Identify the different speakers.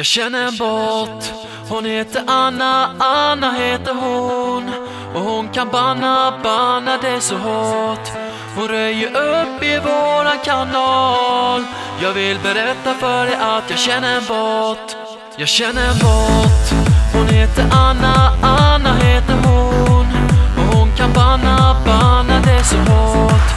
Speaker 1: Jag känner en bot, hon heter Anna, Anna heter hon. Och hon kan banna det så hårt. Hon röjer upp i våran kanal. Jag vill berätta för dig att jag känner en bot. Jag känner en bot, hon heter Anna, Anna heter hon. Och hon kan banna det så hårt.